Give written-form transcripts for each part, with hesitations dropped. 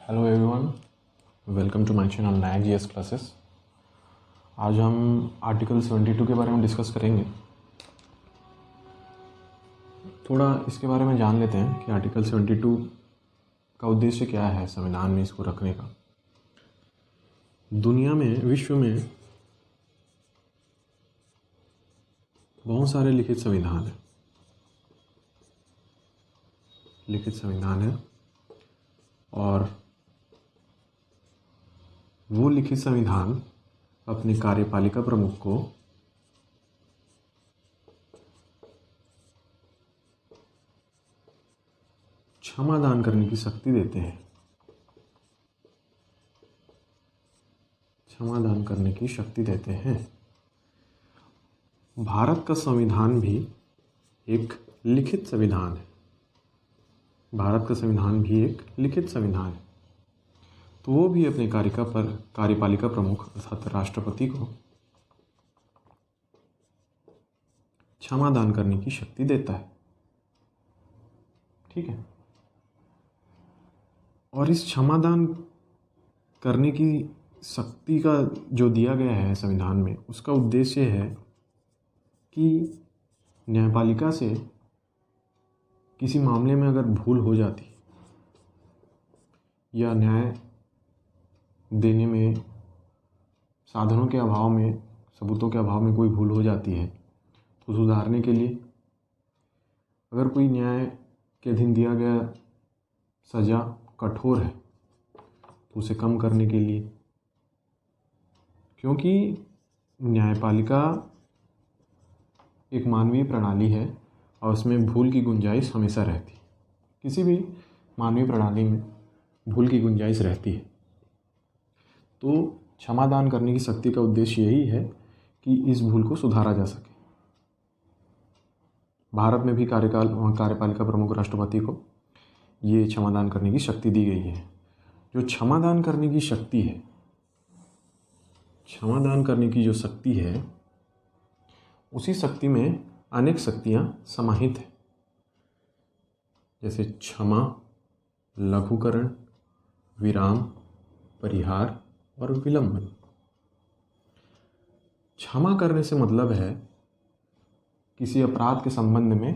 Hello everyone, welcome to my channel नैक GS classes. आज हम आर्टिकल 72 के बारे में डिस्कस करेंगे। थोड़ा इसके बारे में जान लेते हैं कि आर्टिकल 72 का उद्देश्य क्या है संविधान में इसको रखने का। दुनिया में, विश्व में बहुत सारे लिखित संविधान है और वो लिखित संविधान अपने कार्यपालिका प्रमुख को क्षमा दान करने की शक्ति देते हैं। भारत का संविधान भी एक लिखित संविधान है। तो वो भी अपने कार्यपालिका प्रमुख अर्थात राष्ट्रपति को क्षमा दान करने की शक्ति देता है। ठीक है। और इस क्षमा दान करने की शक्ति का जो दिया गया है संविधान में, उसका उद्देश्य है कि न्यायपालिका से किसी मामले में अगर भूल हो जाती या न्याय देने में साधनों के अभाव में, सबूतों के अभाव में कोई भूल हो जाती है, तो सुधारने के लिए अगर कोई न्याय के अधीन दिया गया सज़ा कठोर है तो उसे कम करने के लिए, क्योंकि न्यायपालिका एक मानवीय प्रणाली है और उसमें भूल की गुंजाइश हमेशा रहती है। किसी भी मानवीय प्रणाली में भूल की गुंजाइश रहती है। तो क्षमा दान करने की शक्ति का उद्देश्य यही है कि इस भूल को सुधारा जा सके। भारत में भी कार्यपालिका प्रमुख राष्ट्रपति को ये क्षमा दान करने की शक्ति दी गई है। जो क्षमा दान करने की शक्ति है, उसी शक्ति में अनेक शक्तियाँ समाहित हैं, जैसे क्षमा, लघुकरण, विराम, परिहार और विलंबन। क्षमा करने से मतलब है किसी अपराध के संबंध में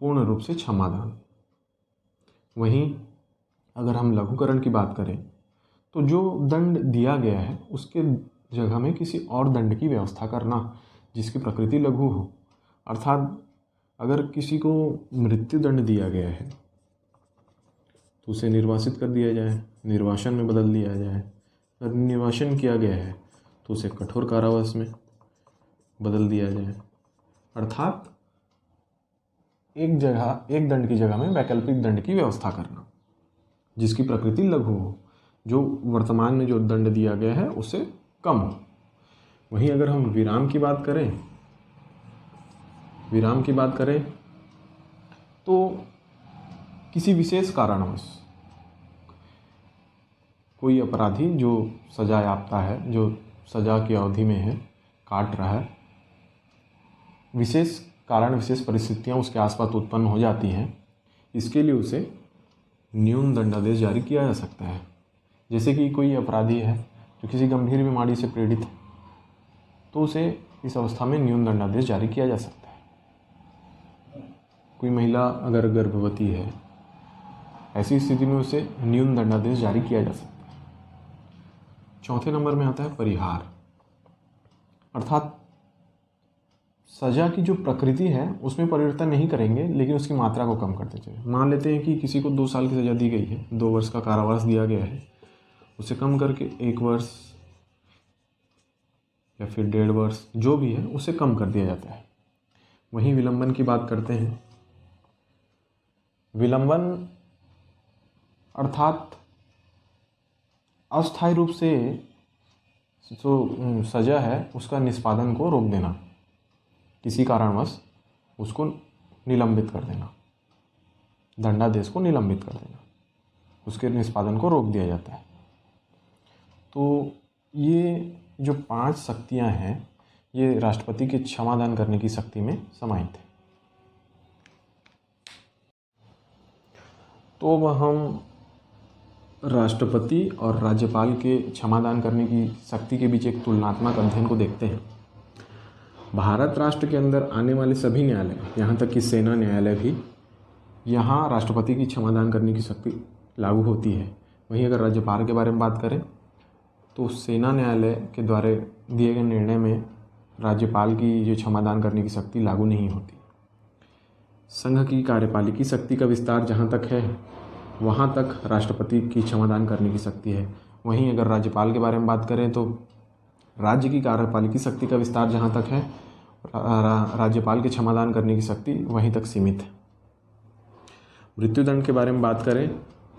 पूर्ण रूप से क्षमा दान। वहीं अगर हम लघुकरण की बात करें तो जो दंड दिया गया है उसके जगह में किसी और दंड की व्यवस्था करना जिसकी प्रकृति लघु हो। अर्थात अगर किसी को मृत्यु दंड दिया गया है तो उसे निर्वासित कर दिया जाए, निर्वासन में बदल दिया जाए। अगर निर्वासन किया गया है तो उसे कठोर कारावास में बदल दिया जाए। अर्थात एक दंड की जगह में वैकल्पिक दंड की व्यवस्था करना जिसकी प्रकृति लघु हो, जो वर्तमान में जो दंड दिया गया है उससे कम हो। वहीं अगर हम विराम की बात करें तो किसी विशेष कारणवश कोई अपराधी जो सजा याफ्ता है, जो सजा की अवधि में है, काट रहा है, विशेष परिस्थितियां उसके आसपास उत्पन्न हो जाती हैं, इसके लिए उसे न्यून दंडादेश जारी किया जा सकता है। जैसे कि कोई अपराधी है जो किसी गंभीर बीमारी से पीड़ित है तो उसे इस अवस्था में न्यून दंडादेश जारी किया जा सकता है। कोई महिला अगर गर्भवती है, ऐसी स्थिति में उसे न्यून दंडादेश जारी किया जा सकता है। चौथे नंबर में आता है परिहार, अर्थात सजा की जो प्रकृति है उसमें परिवर्तन नहीं करेंगे लेकिन उसकी मात्रा को कम करते चले। मान लेते हैं कि किसी को 2 साल की सज़ा दी गई है, 2 वर्ष का कारावास दिया गया है, उसे कम करके 1 वर्ष या फिर 1.5 वर्ष जो भी है उसे कम कर दिया जाता है। वहीं विलंबन की बात करते हैं। विलंबन अर्थात अस्थायी रूप से जो सजा है उसका निष्पादन को रोक देना, किसी कारणवश उसको निलंबित कर देना, दंडादेश को निलंबित कर देना, उसके निष्पादन को रोक दिया जाता है। तो ये जो 5 शक्तियां हैं ये राष्ट्रपति के क्षमा दान करने की शक्ति में समाहित है। तो अब हम राष्ट्रपति और राज्यपाल के क्षमादान करने की शक्ति के बीच एक तुलनात्मक अध्ययन को देखते हैं। भारत राष्ट्र के अंदर आने वाले सभी न्यायालय, यहाँ तक कि सेना न्यायालय भी, यहाँ राष्ट्रपति की क्षमादान करने की शक्ति लागू होती है। वहीं अगर राज्यपाल के बारे में बात करें तो सेना न्यायालय के द्वारा दिए गए निर्णय में राज्यपाल की जो क्षमादान करने की शक्ति लागू नहीं होती। संघ की कार्यपालिकी शक्ति का विस्तार जहाँ तक है वहाँ तक राष्ट्रपति की क्षमादान करने की शक्ति है। वहीं अगर राज्यपाल के बारे में बात करें तो राज्य की कार्यपालिकी शक्ति का विस्तार जहाँ तक है राज्यपाल के क्षमादान करने की शक्ति वहीं तक सीमित है। मृत्युदंड के बारे में बात करें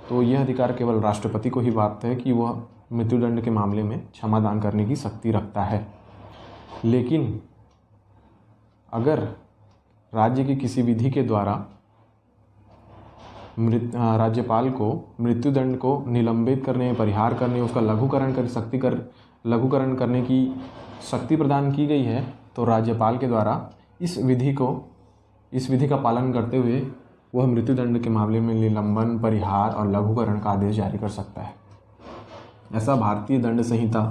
तो यह अधिकार केवल राष्ट्रपति को ही प्राप्त है कि वह मृत्युदंड के मामले में क्षमादान करने की शक्ति रखता है। लेकिन अगर राज्य की किसी विधि के द्वारा राज्यपाल को मृत्युदंड को निलंबित करने, परिहार करने, उसका लघुकरण करने की शक्ति प्रदान की गई है तो राज्यपाल के द्वारा इस विधि का पालन करते हुए वह मृत्युदंड के मामले में निलंबन, परिहार और लघुकरण का आदेश जारी कर सकता है। ऐसा भारतीय दंड संहिता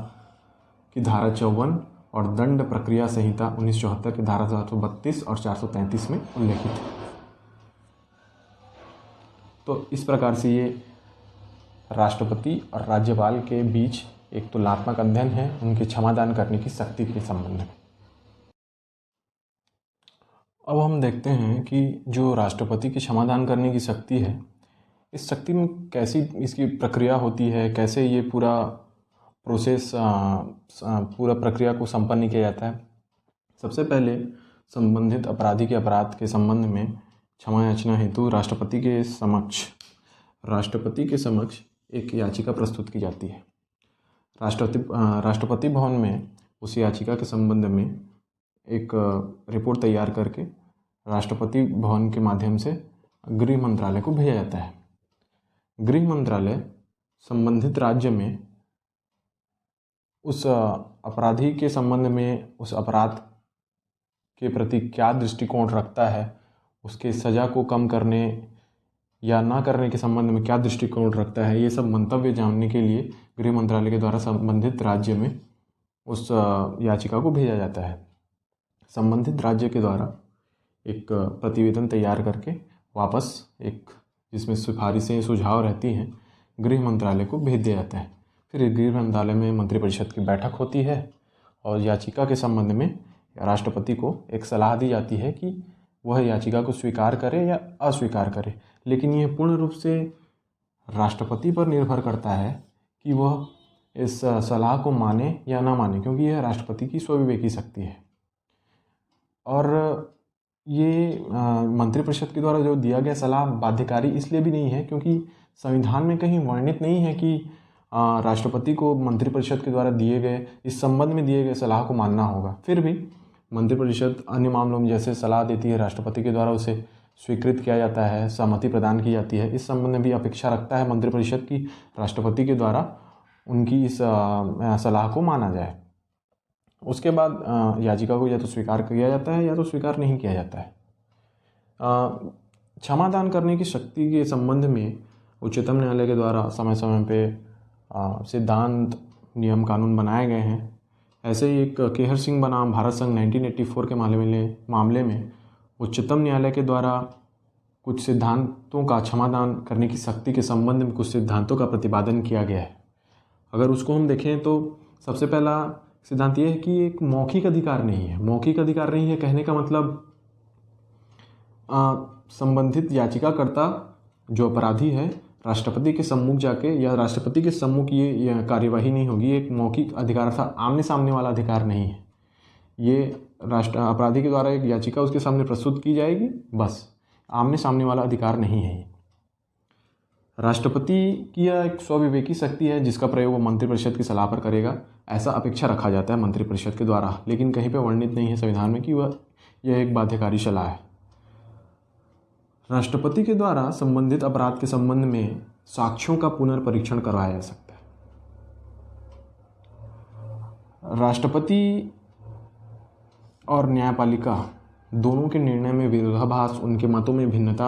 की धारा 54 और दंड प्रक्रिया संहिता 1974 की धारा 432 और 433 में उल्लेखित है। तो इस प्रकार से ये राष्ट्रपति और राज्यपाल के बीच एक तुलनात्मक अध्ययन है उनके क्षमादान करने की शक्ति के संबंध में। अब हम देखते हैं कि जो राष्ट्रपति की क्षमादान करने की शक्ति है, इस शक्ति में कैसी इसकी प्रक्रिया होती है, कैसे ये पूरा प्रोसेस पूरा प्रक्रिया को संपन्न किया जाता है। सबसे पहले संबंधित अपराधी के अपराध के संबंध में क्षमा याचना हेतु राष्ट्रपति के समक्ष एक याचिका प्रस्तुत की जाती है। राष्ट्रपति भवन में उस याचिका के संबंध में एक रिपोर्ट तैयार करके राष्ट्रपति भवन के माध्यम से गृह मंत्रालय को भेजा जाता है। गृह मंत्रालय संबंधित राज्य में उस अपराधी के संबंध में, उस अपराध के प्रति क्या दृष्टिकोण रखता है, उसके सज़ा को कम करने या ना करने के संबंध में क्या दृष्टिकोण रखता है, ये सब मंतव्य जानने के लिए गृह मंत्रालय के द्वारा संबंधित राज्य में उस याचिका को भेजा जाता है। संबंधित राज्य के द्वारा एक प्रतिवेदन तैयार करके वापस एक जिसमें सिफारिशें, सुझाव रहती हैं, गृह मंत्रालय को भेज दिया जाता है। फिर गृह मंत्रालय में मंत्रिपरिषद की बैठक होती है और याचिका के संबंध में राष्ट्रपति को एक सलाह दी जाती है कि वह याचिका को स्वीकार करे या अस्वीकार करे। लेकिन यह पूर्ण रूप से राष्ट्रपति पर निर्भर करता है कि वह इस सलाह को माने या ना माने, क्योंकि यह राष्ट्रपति की स्वविवेकी शक्ति है। और ये मंत्रिपरिषद के द्वारा जो दिया गया सलाह बाध्यकारी इसलिए भी नहीं है क्योंकि संविधान में कहीं वर्णित नहीं है कि राष्ट्रपति को मंत्रिपरिषद के द्वारा दिए गए, इस संबंध में दिए गए सलाह को मानना होगा। फिर भी मंत्रिपरिषद अन्य मामलों में जैसे सलाह देती है, राष्ट्रपति के द्वारा उसे स्वीकृत किया जाता है, सहमति प्रदान की जाती है। इस संबंध में भी अपेक्षा रखता है मंत्रिपरिषद की राष्ट्रपति के द्वारा उनकी इस सलाह को माना जाए। उसके बाद याचिका को या तो स्वीकार किया जाता है या तो स्वीकार नहीं किया जाता है। क्षमादान करने की शक्ति के संबंध में उच्चतम न्यायालय के द्वारा समय समय पे सिद्धांत, नियम, कानून बनाए गए हैं। ऐसे ही एक केहर सिंह बनाम भारत संघ 1984 के मामले में उच्चतम न्यायालय के द्वारा कुछ सिद्धांतों का क्षमादान करने की शक्ति के संबंध में कुछ सिद्धांतों का प्रतिपादन किया गया है। अगर उसको हम देखें तो सबसे पहला सिद्धांत ये है कि एक मौखिक अधिकार नहीं है। मौखिक अधिकार नहीं है कहने का मतलब संबंधित याचिकाकर्ता जो अपराधी है राष्ट्रपति के सम्मुख जाके या राष्ट्रपति के सम्मुख ये कार्यवाही नहीं होगी। एक मौखिक अधिकार था, आमने सामने वाला अधिकार नहीं है। ये अपराधी के द्वारा एक याचिका उसके सामने प्रस्तुत की जाएगी, बस, आमने सामने वाला अधिकार नहीं है। राष्ट्रपति की यह एक स्वविवेकी शक्ति है जिसका प्रयोग वो मंत्रिपरिषद की सलाह पर करेगा, ऐसा अपेक्षा रखा जाता है मंत्रिपरिषद के द्वारा। लेकिन कहीं पर वर्णित नहीं है संविधान में कि यह एक बाध्यकारी सलाह है। राष्ट्रपति के द्वारा संबंधित अपराध के संबंध में साक्ष्यों का पुनर्परीक्षण करवाया जा सकता है। राष्ट्रपति और न्यायपालिका दोनों के निर्णय में विरोधाभास, उनके मतों में भिन्नता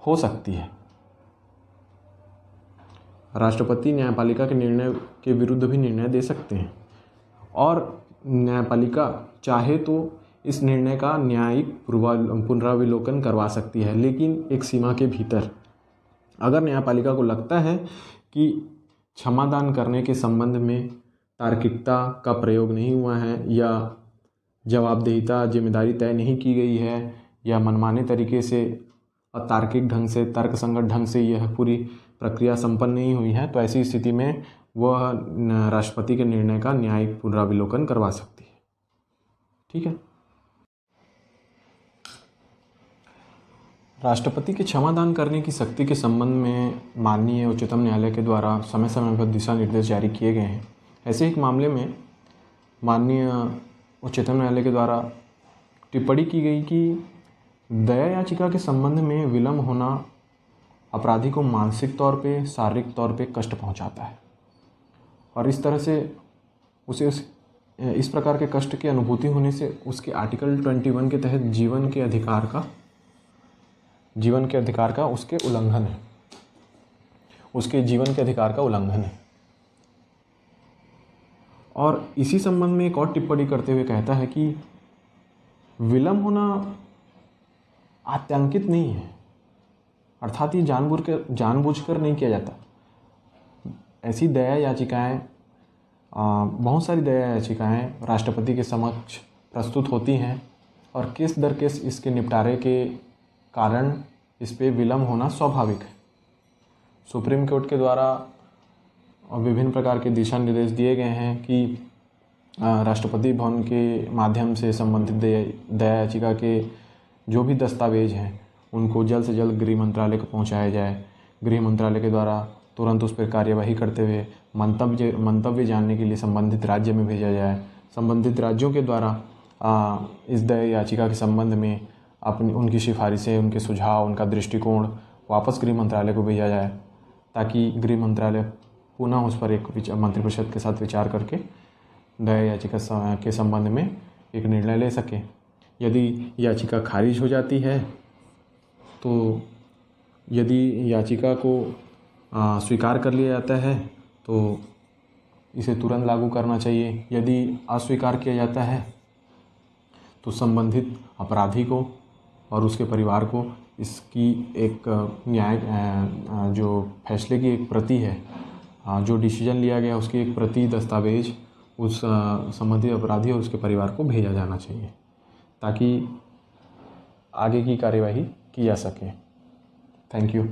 हो सकती है। राष्ट्रपति न्यायपालिका के निर्णय के विरुद्ध भी निर्णय दे सकते हैं और न्यायपालिका चाहे तो इस निर्णय का न्यायिक पुनरावलोकन करवा सकती है, लेकिन एक सीमा के भीतर। अगर न्यायपालिका को लगता है कि क्षमादान करने के संबंध में तार्किकता का प्रयोग नहीं हुआ है या जवाबदेहिता जिम्मेदारी तय नहीं की गई है या मनमाने तरीके से अतार्किक ढंग से तर्कसंगत ढंग से यह पूरी प्रक्रिया संपन्न नहीं हुई है, तो ऐसी स्थिति में वह राष्ट्रपति के निर्णय का न्यायिक पुनरावलोकन करवा सकती है। ठीक है। राष्ट्रपति के क्षमादान करने की शक्ति के संबंध में माननीय उच्चतम न्यायालय के द्वारा समय समय पर दिशा निर्देश जारी किए गए हैं। ऐसे एक मामले में माननीय उच्चतम न्यायालय के द्वारा टिप्पणी की गई कि दया याचिका के संबंध में विलंब होना अपराधी को मानसिक तौर पे, शारीरिक तौर पे कष्ट पहुंचाता है और इस तरह से उसे इस प्रकार के कष्ट की अनुभूति होने से उसके आर्टिकल 21 के तहत जीवन के अधिकार का उसके उल्लंघन है, उसके जीवन के अधिकार का उल्लंघन है। और इसी संबंध में एक और टिप्पणी करते हुए कहता है कि विलंब होना आत्यांकित नहीं है, अर्थात ये जानबूझकर नहीं किया जाता। ऐसी दया याचिकाएं, बहुत सारी दया याचिकाएं राष्ट्रपति के समक्ष प्रस्तुत होती हैं और केस दर केस इसके निपटारे के कारण इस पे विलंब होना स्वाभाविक है। सुप्रीम कोर्ट के द्वारा विभिन्न प्रकार के दिशा निर्देश दिए गए हैं कि राष्ट्रपति भवन के माध्यम से संबंधित दया याचिका के जो भी दस्तावेज हैं उनको जल्द से जल्द गृह मंत्रालय को पहुंचाया जाए। गृह मंत्रालय के द्वारा तुरंत उस पर कार्यवाही करते हुए मंतव्य जानने के लिए संबंधित राज्य में भेजा जाए। संबंधित राज्यों के द्वारा इस दया याचिका के संबंध में उनकी सिफारिशें, उनके सुझाव, उनका दृष्टिकोण वापस गृह मंत्रालय को भेजा जाए ताकि गृह मंत्रालय पुनः उस पर एक मंत्रिपरिषद के साथ विचार करके दया याचिका के संबंध में एक निर्णय ले सके। यदि याचिका खारिज हो जाती है तो यदि याचिका को स्वीकार कर लिया जाता है तो इसे तुरंत लागू करना चाहिए। यदि अस्वीकार किया जाता है तो संबंधित अपराधी को और उसके परिवार को इसकी एक जो फैसले की एक प्रति है, जो डिसीजन लिया गया उसकी एक प्रति दस्तावेज उस संबंधित अपराधी और उसके परिवार को भेजा जाना चाहिए ताकि आगे की कार्यवाही की जा सके। Thank you.